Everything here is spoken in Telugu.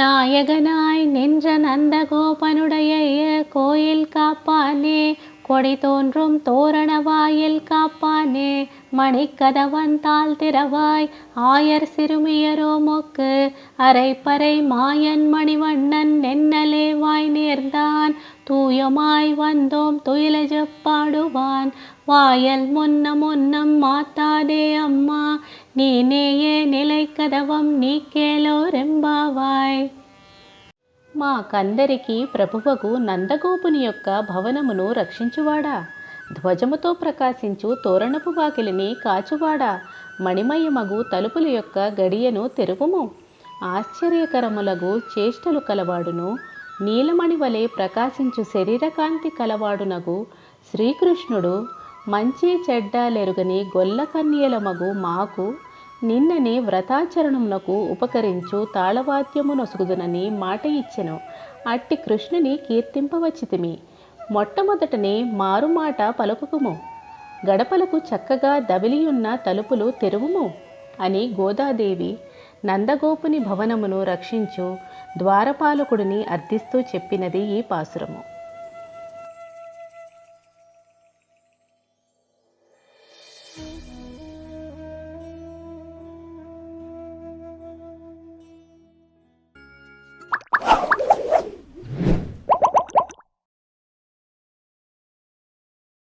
நாயகனாய் நின்ற நந்தகோபனுடைய கோயில் காப்பானே, கொடி தோன்றும் தோரண வாயில் காப்பானே, மணிக்கதவன் தாழ் திறவாய் ஆயர் சிறுமியரோ மொக்கு, அரைப்பறை மாயன் மணிவண்ணன் நென்னலே வாய் நேர்ந்தான், தூயமாய் வந்தோம் துயிலஜப் பாடுவான், வாயல் முன்னம் மாத்தாதே அம்மா, నీనేయే నిలైకదవం నీకేలో రెంబావాయ్. మాకందరికీ ప్రభువగు నందగోపుని యొక్క భవనమును రక్షించువాడా, ధ్వజముతో ప్రకాశించు తోరణపు వాకిలిని కాచువాడా, మణిమయమగు తలుపుల యొక్క గడియను తెరువుము. ఆశ్చర్యకరములగు చేష్టలు కలవాడును, నీలమణి వలె ప్రకాశించు శరీరకాంతి కలవాడునగు శ్రీకృష్ణుడు మంచి చెడ్డలెరుగని గొల్ల కన్యలమగు మాకు నిన్ననే వ్రతాచరణమునకు ఉపకరించు తాళవాద్యము నొసుగుదునని మాట ఇచ్చెను. అట్టి కృష్ణుని కీర్తింపవచ్చితిమి. మొట్టమొదటనే మారుమాట పలుకుము, గడపలకు చక్కగా దబిలియున్న తలుపులు తెరువుము అని గోదాదేవి నందగోపుని భవనమును రక్షించు ద్వారపాలకుడిని అర్థిస్తూ చెప్పినది ఈ పాసురము.